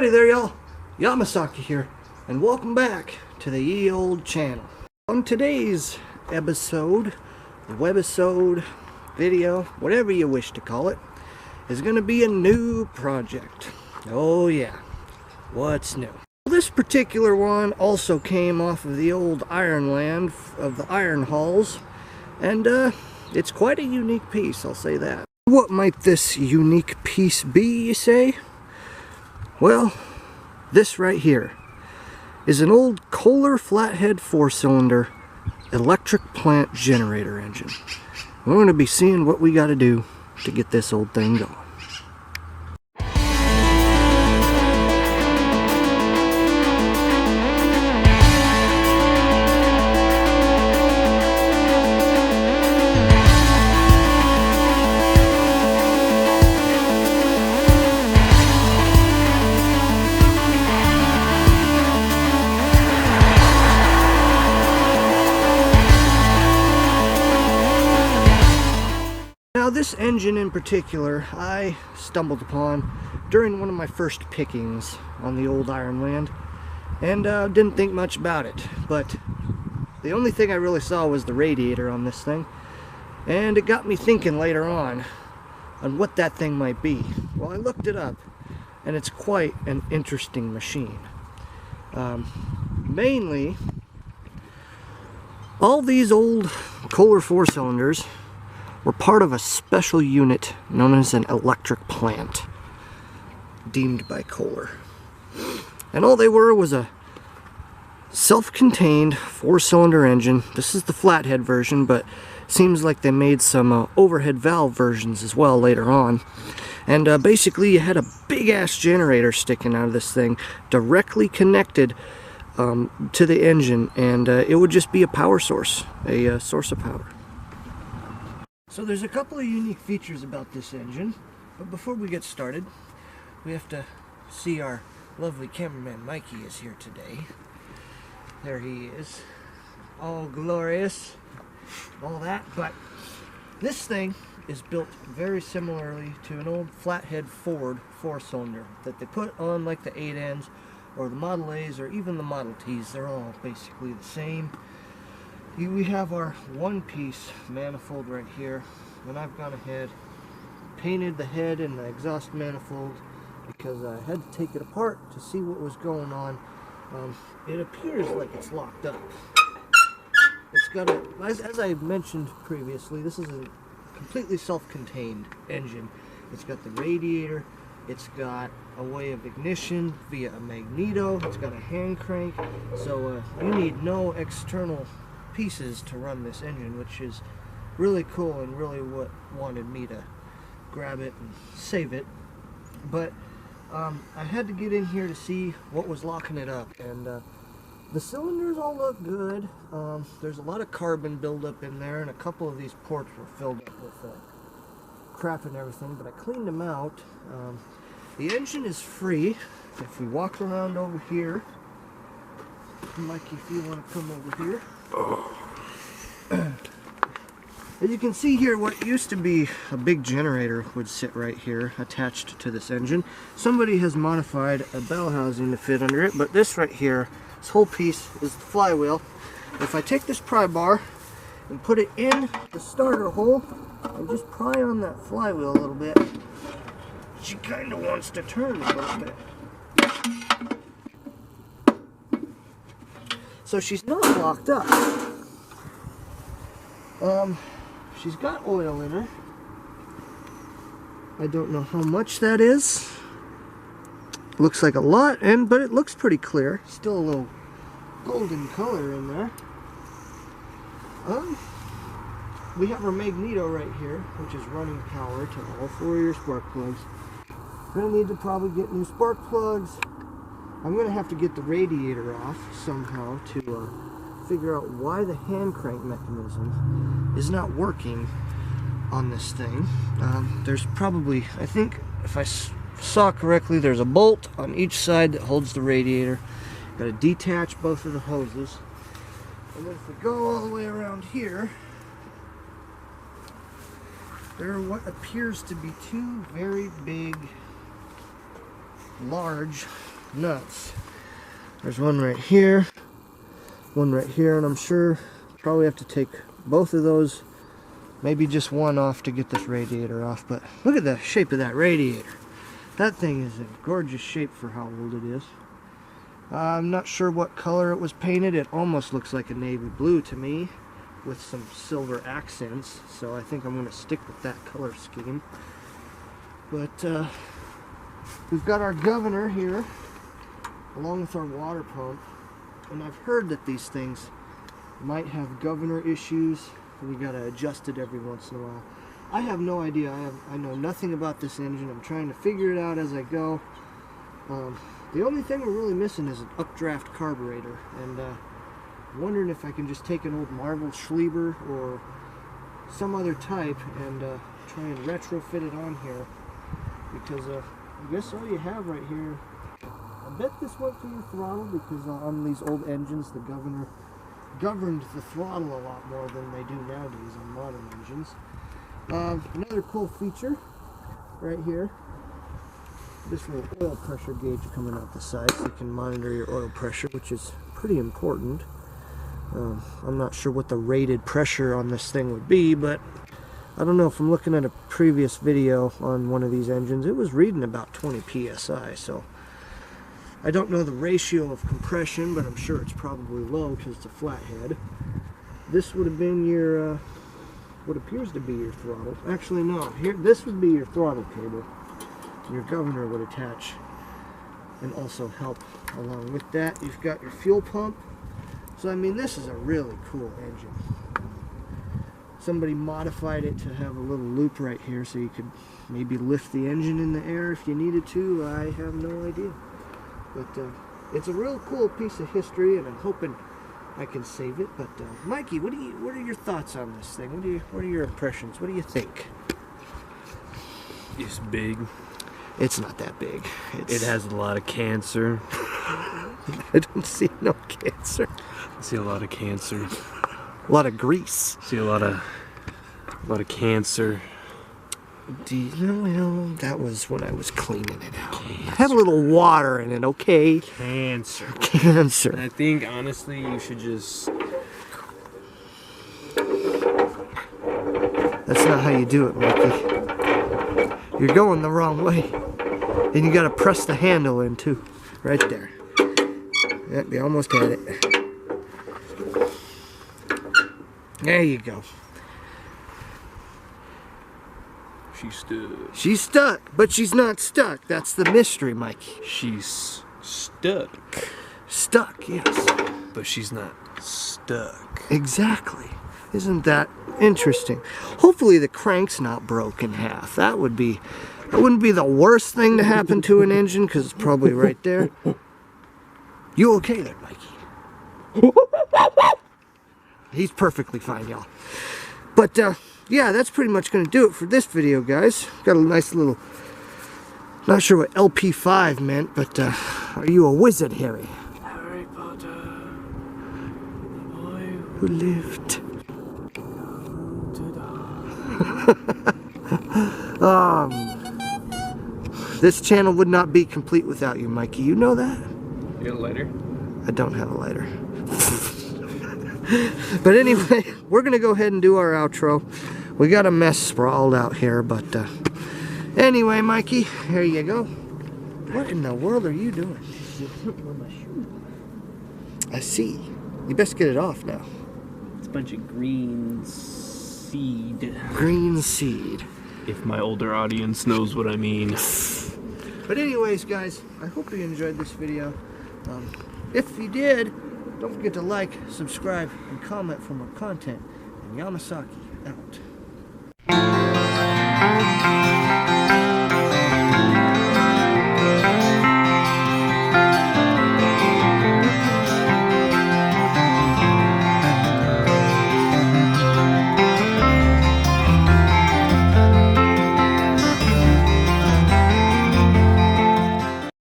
Howdy there, y'all. Yamasaki here, and welcome back to the ye old channel. On today's episode, the webisode, video, whatever you wish to call it, is going to be a new project. Oh yeah, what's new? This particular one also came off of the old iron land of the iron halls, and it's quite a unique piece, I'll say that. What might this unique piece be, you say? Well, this right here is an old Kohler Flathead 4-cylinder electric plant generator engine. We're going to be seeing what we got to do to get this old thing going. Now this engine in particular, I stumbled upon during one of my first pickings on the old iron land, and didn't think much about it, but the only thing I really saw was the radiator on this thing, and it got me thinking later on what that thing might be. Well, I looked it up, and it's quite an interesting machine. Mainly, all these old Kohler 4-cylinders were part of a special unit known as an electric plant, deemed by Kohler. And all they were was a self-contained 4-cylinder engine. This is the flathead version, but seems like they made some overhead valve versions as well later on. And basically you had a big-ass generator sticking out of this thing, directly connected to the engine, and it would just be a power source, a source of power. So there's a couple of unique features about this engine, but before we get started, we have to see our lovely cameraman Mikey is here today. There he is, all glorious, all that, but this thing is built very similarly to an old Flathead Ford 4-cylinder that they put on like the 8Ns or the Model A's or even the Model T's. They're all basically the same. We have our one-piece manifold right here, and I've gone ahead, painted the head and the exhaust manifold because I had to take it apart to see what was going on. It appears like it's locked up. It's got a, as I mentioned previously, this is a completely self-contained engine. It's got the radiator, it's got a way of ignition via a magneto, it's got a hand crank, so you need no external pieces to run this engine, which is really cool and really what wanted me to grab it and save it. But I had to get in here to see what was locking it up, and the cylinders all look good. There's a lot of carbon buildup in there, and a couple of these ports were filled up with crap and everything, but I cleaned them out. The engine is free. If we walk around over here, Mikey, if you want to come over here. As you can see here, what used to be a big generator would sit right here attached to this engine. Somebody has modified a bell housing to fit under it, but this right here, this whole piece is the flywheel. If I take this pry bar and put it in the starter hole and just pry on that flywheel a little bit, she kind of wants to turn a little bit. So she's not locked up. She's got oil in her. I don't know how much that is. Looks like a lot, but it looks pretty clear. Still a little golden color in there. We have our magneto right here, which is running power to all 4 of your spark plugs. Gonna need to probably get new spark plugs. I'm going to have to get the radiator off somehow to figure out why the hand crank mechanism is not working on this thing. There's probably, I think if I saw correctly, there's a bolt on each side that holds the radiator. Got to detach both of the hoses. And then if we go all the way around here, there are what appears to be two very big, large nuts. There's one right here, and I'm sure probably have to take both of those, maybe just one off to get this radiator off. But look at the shape of that radiator. That thing is in gorgeous shape for how old it is. I'm not sure what color it was painted. It almost looks like a navy blue to me with some silver accents, so I think I'm going to stick with that color scheme. But we've got our governor here along with our water pump, and I've heard that these things might have governor issues and you got to adjust it every once in a while. I have no idea. I know nothing about this engine. I'm trying to figure it out as I go. The only thing we're really missing is an updraft carburetor, and I'm wondering if I can just take an old Marvel Schlieber or some other type and try and retrofit it on here, because I guess all you have right here, I bet this went for your throttle, because on these old engines the governor governed the throttle a lot more than they do nowadays on modern engines. Another cool feature right here, this little oil pressure gauge coming out the side, so you can monitor your oil pressure, which is pretty important. I'm not sure what the rated pressure on this thing would be, but I don't know. If I'm looking at a previous video on one of these engines, it was reading about 20 psi, so I don't know the ratio of compression, but I'm sure it's probably low because it's a flathead. This would have been your what appears to be your throttle. Actually, no. Here, this would be your throttle cable. Your governor would attach and also help along with that. You've got your fuel pump. So I mean, this is a really cool engine. Somebody modified it to have a little loop right here so you could maybe lift the engine in the air if you needed to. I have no idea. But it's a real cool piece of history, and I'm hoping I can save it. But Mikey, what are your thoughts on this thing? What are your impressions? What do you think? It's big. It's not that big. It has a lot of cancer. I don't see no cancer. I see a lot of cancer. A lot of grease. I see a lot of cancer. Do you know, that was when I was cleaning it out. Had a little water in it, okay? Cancer. Cancer. I think, honestly, you should just... That's not how you do it, Mikey. You're going the wrong way. And you gotta press the handle in, too. Right there. Yep, you almost had it. There you go. She's stuck. She's stuck, but she's not stuck. That's the mystery, Mikey. She's stuck. Stuck, yes. But she's not stuck. Exactly. Isn't that interesting? Hopefully the crank's not broke in half. That wouldn't be the worst thing to happen to an engine, because it's probably right there. You okay there, Mikey? He's perfectly fine, y'all. But, yeah, that's pretty much going to do it for this video, guys. Got a nice little... Not sure what LP5 meant, but, are you a wizard, Harry? Harry Potter, the boy Who lived to die. This channel would not be complete without you, Mikey. You know that? You got a lighter? I don't have a lighter. But anyway, we're going to go ahead and do our outro. We got a mess sprawled out here, but anyway, Mikey, here you go. What in the world are you doing? I see. You best get it off now. It's a bunch of green seed. Green seed. If my older audience knows what I mean. But anyways, guys, I hope you enjoyed this video. If you did, don't forget to like, subscribe, and comment for more content. And Yamasaki out.